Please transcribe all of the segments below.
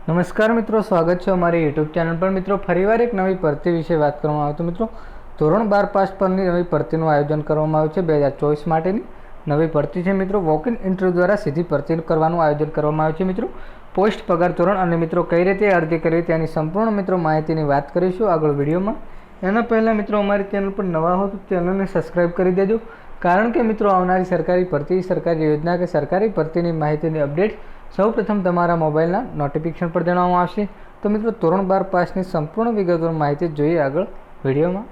નમસ્કાર મિત્રો, સ્વાગત છે અમારી યુટ્યુબ ચેનલ પર। મિત્રો ફરીવાર એક નવી ભરતી વિશે વાત કરવામાં આવે તો મિત્રો ધોરણ 12 પાસ પરની નવી ભરતીનું આયોજન કરવામાં આવ્યું છે। 2024 માટેની નવી ભરતી છે મિત્રો। વોક ઇન ઇન્ટરવ્યૂ દ્વારા સીધી ભરતી કરવાનું આયોજન કરવામાં આવ્યું છે મિત્રો। પોસ્ટ, પગાર ધોરણ અને મિત્રો કઈ રીતે અરજી કરવી તેની સંપૂર્ણ મિત્રો માહિતીની વાત કરીશું આગળ વિડીયોમાં। એના પહેલાં મિત્રો અમારી ચેનલ પર નવા હો તો ચેનલને સબસ્ક્રાઈબ કરી દેજો, કારણ કે મિત્રો આવનારી સરકારી ભરતી, સરકારી યોજના કે સરકારી ભરતીની માહિતીની અપડેટ સૌપ્રથમ તમારા મોબાઈલના નોટિફિકેશન પર જણાવવામાં આવશે। તો મિત્રો ધોરણ 12 પાસની સંપૂર્ણ વિગતવાર માહિતી જોઈએ આગળ વિડીયોમાં।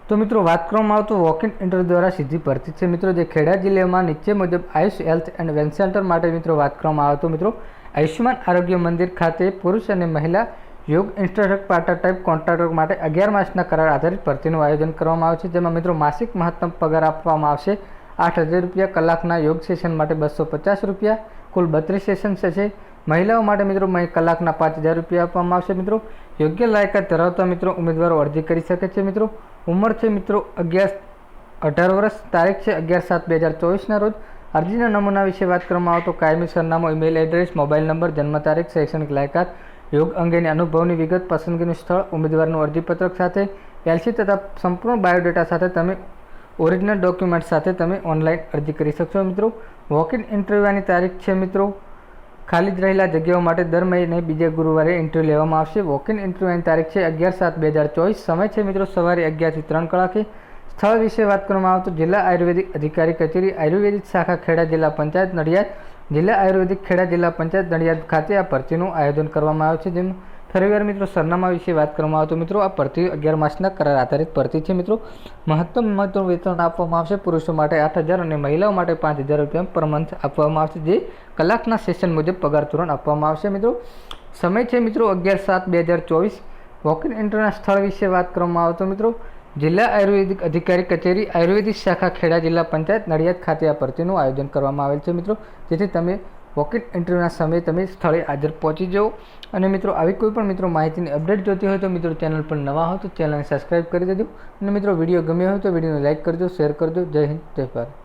તો મિત્રો વાત કરવામાં આવે તો વોક ઇન ઇન્ટરવ્યૂ દ્વારા સીધી ભરતી છે મિત્રો, જે ખેડા જિલ્લામાં નીચે મુજબ Ayush health and wellness centre માટે મિત્રો વાત કરવામાં આવે તો મિત્રો આયુષ્યમાન આરોગ્ય મંદિર ખાતે પુરુષ અને મહિલા યોગ ઇન્સ્ટ્રક્ટર પાર્ટ ટાઈપ કોન્ટ્રાક્ટર માટે 11 માસના કરાર આધારિત ભરતીનું આયોજન કરવામાં આવે છે, જેમાં મિત્રો માસિક મહત્તમ પગાર આપવામાં આવશે 8,000 રૂપિયા। કલાકના યોગ સેશન માટે 250 રૂપિયા। કુલ 32 સેશન છે। મહિલાઓ માટે મિત્રો કલાકના 5,000 રૂપિયા આપવામાં આવશે મિત્રો। યોગ્ય લાયકાત ધરાવતા મિત્રો ઉમેદવારો અરજી કરી શકે છે મિત્રો। ઉંમર છે મિત્રો 18 વર્ષ। તારીખ છે 11/7/2024ના રોજ। અરજીના નમૂના વિશે વાત કરવામાં આવે તો કાયમી સરનામું, ઈમેલ એડ્રેસ, મોબાઈલ નંબર, જન્મ તારીખ, શૈક્ષણિક લાયકાત, યોગ અંગેની અનુભવની વિગત, પસંદગીનું સ્થળ, ઉમેદવારનું અરજીપત્રક સાથે એલસી તથા સંપૂર્ણ બાયોડેટા સાથે તમે ઓરિજિનલ ડોક્યુમેન્ટ સાથે તમે ઓનલાઈન અરજી કરી શકશો મિત્રો। વોક ઇન ઇન્ટરવ્યૂની તારીખ છે મિત્રો ખાલી જ રહેલા જગ્યાઓ માટે દર મહિને બીજા ગુરુવારે ઇન્ટરવ્યૂ લેવામાં આવશે। વોક ઇન ઇન્ટરવ્યૂની તારીખ છે 11/7/2024। સમય છે મિત્રો સવારે 11 થી 3 કલાકે। સ્થળ વિશે વાત કરવામાં આવે તો જિલ્લા આયુર્વેદિક અધિકારી કચેરી, આયુર્વેદિક શાખા ખેડા જિલ્લા પંચાયત નડિયાદ, જિલ્લા આયુર્વેદિક ખેડા જિલ્લા પંચાયત નડિયાદ ખાતે આ ભરતીનું આયોજન કરવામાં આવ્યું છે। જેમાં ફરીવાર મિત્રો સરનામા વિશે વાત કરવામાં આવે તો મિત્રો આ ભરતી 11 માસના કરાર આધારિત ભરતી છે મિત્રો। મહત્તમ વેતન આપવામાં આવશે પુરુષો માટે 8,000 અને મહિલાઓ માટે 5,000 રૂપિયા પર મંથ આપવામાં આવશે, જે કલાકના સેશન મુજબ પગાર ધોરણ આપવામાં આવશે મિત્રો। સમય છે મિત્રો 11/7/2024। વોક ઇન ઇન્ટરવ્યુના સ્થળ વિશે વાત કરવામાં આવે તો મિત્રો જિલ્લા આયુર્વેદિક અધિકારી કચેરી, આયુર્વેદિક શાખા ખેડા જિલ્લા પંચાયત નડિયાદ ખાતે આ ભરતીનું આયોજન કરવામાં આવેલ છે મિત્રો, જેથી તમે વોક ઇન ઇન્ટરવ્યુના સમયે તમે સ્થળે હાજર પહોંચી જાઓ। અને મિત્રો આવી કોઈ પણ મિત્રો માહિતીની અપડેટ જોતી હોય તો મિત્રો ચેનલ પર નવા હો તો ચેનલને સબસ્ક્રાઈબ કરી દેજો। અને મિત્રો વિડીયો ગમ્યો હોય તો વિડીયોને લાઇક કરજો, શેર કરજો। જય હિન્દ, જય ભારત।